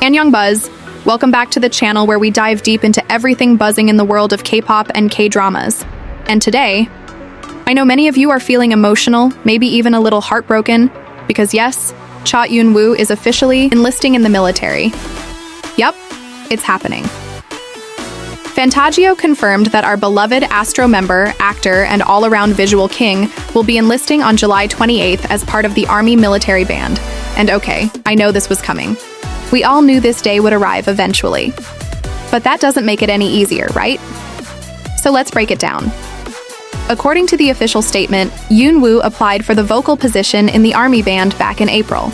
Annyeongbuzz! Welcome back to the channel where we dive deep into everything buzzing in the world of K-pop and K-dramas. And today, I know many of you are feeling emotional, maybe even a little heartbroken, because yes, Cha Eun-woo is officially enlisting in the military. Yup, it's happening. Fantagio confirmed that our beloved ASTRO member, actor, and all-around visual king will be enlisting on July 28th as part of the Army military band. And okay, I know this was coming. We all knew this day would arrive eventually. But that doesn't make it any easier, right? So let's break it down. According to the official statement, Eunwoo applied for the vocal position in the Army band back in April.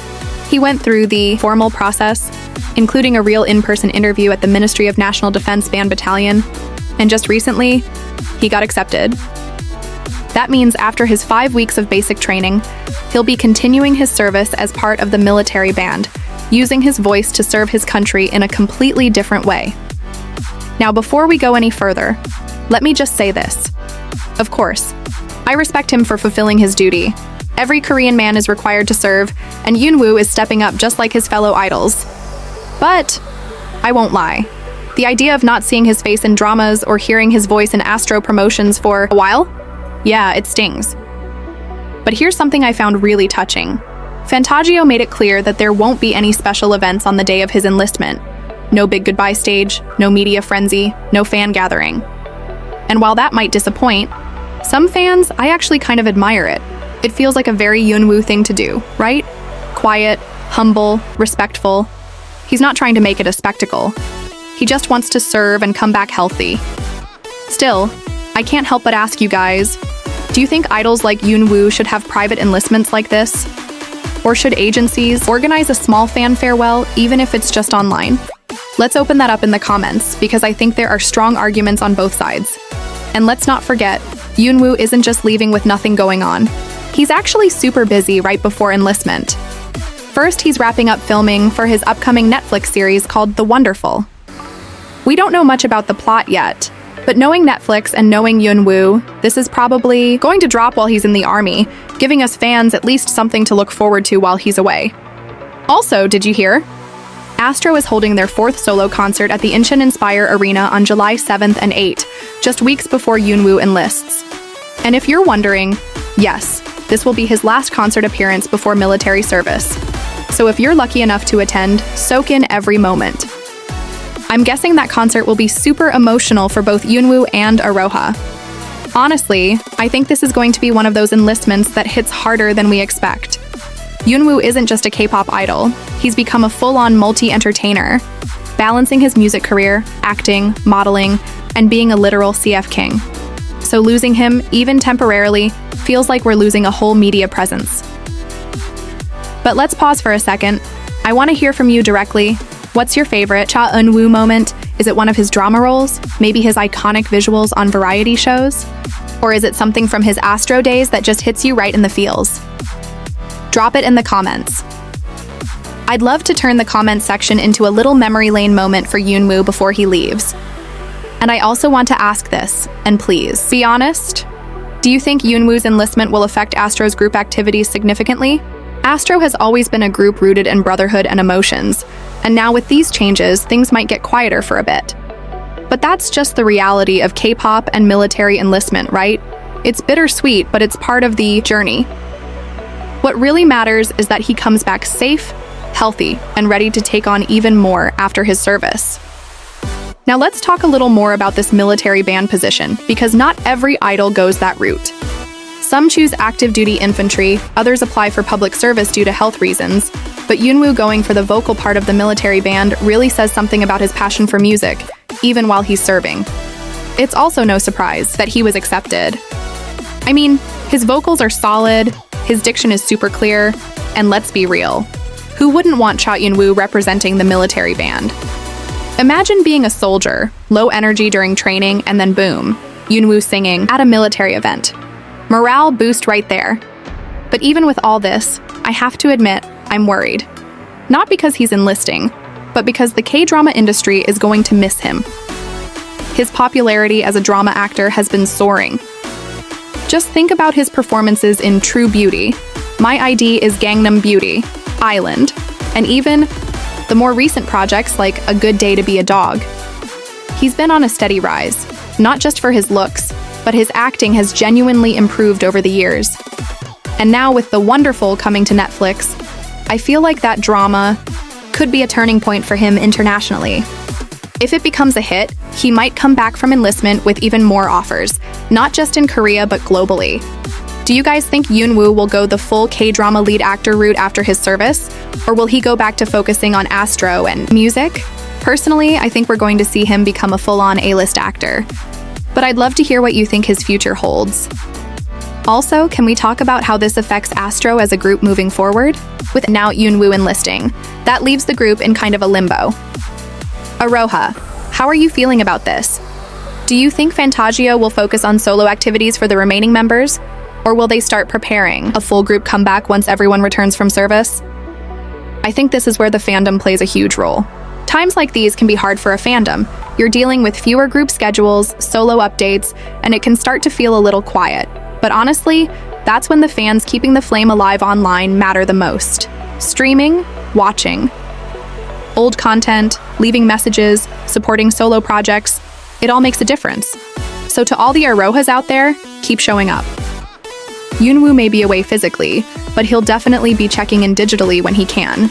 He went through the formal process, including a real in-person interview at the Ministry of National Defense Band Battalion, and just recently, he got accepted. That means after his 5 weeks of basic training, he'll be continuing his service as part of the military band, using his voice to serve his country in a completely different way. Now, before we go any further, let me just say this. Of course, I respect him for fulfilling his duty. Every Korean man is required to serve, and Eunwoo is stepping up just like his fellow idols. But I won't lie. The idea of not seeing his face in dramas or hearing his voice in ASTRO promotions for a while? Yeah, it stings. But here's something I found really touching. Fantagio made it clear that there won't be any special events on the day of his enlistment. No big goodbye stage, no media frenzy, no fan gathering. And while that might disappoint, some fans, I actually kind of admire it. It feels like a very Eunwoo thing to do, right? Quiet, humble, respectful. He's not trying to make it a spectacle. He just wants to serve and come back healthy. Still, I can't help but ask you guys, do you think idols like Eunwoo should have private enlistments like this? Or should agencies organize a small fan farewell, even if it's just online? Let's open that up in the comments, because I think there are strong arguments on both sides. And let's not forget, Eunwoo isn't just leaving with nothing going on. He's actually super busy right before enlistment. First, he's wrapping up filming for his upcoming Netflix series called Wonderfull. We don't know much about the plot yet, but knowing Netflix and knowing Eunwoo, this is probably going to drop while he's in the army, giving us fans at least something to look forward to while he's away. Also, did you hear? ASTRO is holding their 4th solo concert at the Incheon Inspire Arena on July 7th and 8th, just weeks before Eunwoo enlists. And if you're wondering, yes, this will be his last concert appearance before military service. So if you're lucky enough to attend, soak in every moment. I'm guessing that concert will be super emotional for both Eunwoo and AROHA. Honestly, I think this is going to be one of those enlistments that hits harder than we expect. Eunwoo isn't just a K-pop idol, he's become a full-on multi-entertainer, balancing his music career, acting, modeling, and being a literal CF king. So losing him, even temporarily, feels like we're losing a whole media presence. But let's pause for a second. I want to hear from you directly. What's your favorite Cha Eun-woo moment? Is it one of his drama roles? Maybe his iconic visuals on variety shows? Or is it something from his ASTRO days that just hits you right in the feels? Drop it in the comments. I'd love to turn the comment section into a little memory lane moment for Eunwoo before he leaves. And I also want to ask this, and please, be honest. Do you think Eunwoo's enlistment will affect ASTRO's group activities significantly? ASTRO has always been a group rooted in brotherhood and emotions, and now with these changes, things might get quieter for a bit. But that's just the reality of K-pop and military enlistment, right? It's bittersweet, but it's part of the journey. What really matters is that he comes back safe, healthy, and ready to take on even more after his service. Now let's talk a little more about this military band position, because not every idol goes that route. Some choose active duty infantry, others apply for public service due to health reasons, but Eunwoo going for the vocal part of the military band really says something about his passion for music, even while he's serving. It's also no surprise that he was accepted. I mean, his vocals are solid, his diction is super clear, and let's be real. Who wouldn't want Cha Eun-woo representing the military band? Imagine being a soldier, low energy during training, and then boom, Eunwoo singing at a military event. Morale boost right there. But even with all this, I have to admit, I'm worried. Not because he's enlisting, but because the K-drama industry is going to miss him. His popularity as a drama actor has been soaring. Just think about his performances in True Beauty, My ID is Gangnam Beauty, Island, and even the more recent projects like A Good Day to Be a Dog. He's been on a steady rise, not just for his looks, but his acting has genuinely improved over the years. And now with the Wonderfull coming to Netflix, I feel like that drama could be a turning point for him internationally. If it becomes a hit, he might come back from Enlistment with even more offers, not just in Korea but globally. Do you guys think Eunwoo will go the full K-drama lead actor route after his service? Or will he go back to focusing on ASTRO and music? Personally, I think we're going to see him become a full-on A-list actor. But I'd love to hear what you think his future holds. Also, can we talk about how this affects ASTRO as a group moving forward? With now Eunwoo enlisting, that leaves the group in kind of a limbo. AROHA, how are you feeling about this? Do you think Fantasia will focus on solo activities for the remaining members? Or will they start preparing a full group comeback once everyone returns from service? I think this is where the fandom plays a huge role. Times like these can be hard for a fandom. You're dealing with fewer group schedules, solo updates, and it can start to feel a little quiet. But honestly, that's when the fans keeping the flame alive online matter the most. Streaming, watching, old content, leaving messages, supporting solo projects, it all makes a difference. So to all the AROHAs out there, keep showing up. Eunwoo may be away physically, but he'll definitely be checking in digitally when he can.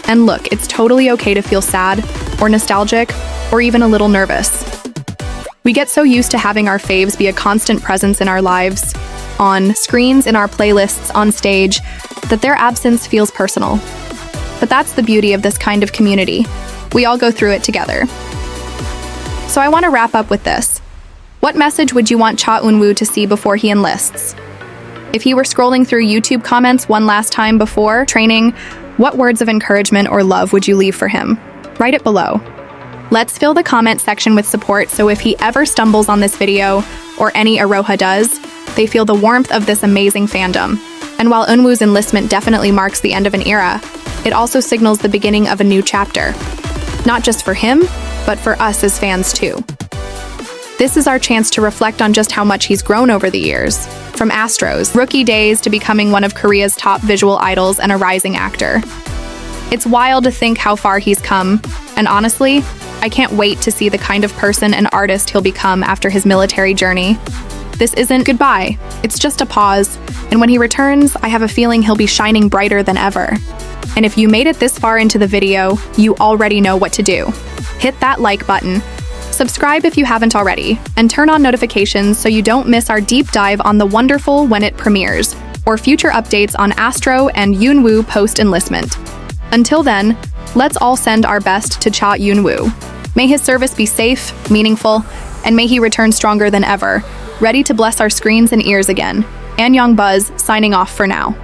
And look, it's totally okay to feel sad, or nostalgic, or even a little nervous. We get so used to having our faves be a constant presence in our lives, on screens, in our playlists, on stage, that their absence feels personal. But that's the beauty of this kind of community. We all go through it together. So I want to wrap up with this. What message would you want Cha Eun-woo to see before he enlists? If he were scrolling through YouTube comments one last time before training, what words of encouragement or love would you leave for him? Write it below. Let's fill the comment section with support so if he ever stumbles on this video, or any AROHA does, they feel the warmth of this amazing fandom. And while Eunwoo's enlistment definitely marks the end of an era, it also signals the beginning of a new chapter. Not just for him, but for us as fans too. This is our chance to reflect on just how much he's grown over the years, from ASTRO's rookie days to becoming one of Korea's top visual idols and a rising actor. It's wild to think how far he's come, and honestly, I can't wait to see the kind of person and artist he'll become after his military journey. This isn't goodbye, it's just a pause, and when he returns, I have a feeling he'll be shining brighter than ever. And if you made it this far into the video, you already know what to do. Hit that like button, subscribe if you haven't already, and turn on notifications so you don't miss our deep dive on the Wonderfull when it premieres, or future updates on ASTRO and Eunwoo post-enlistment. Until then, let's all send our best to Cha Eun-woo. May his service be safe, meaningful, and may he return stronger than ever, ready to bless our screens and ears again. Buzz signing off for now.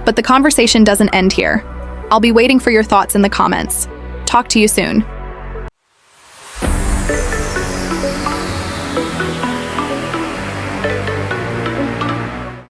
But the conversation doesn't end here. I'll be waiting for your thoughts in the comments. Talk to you soon.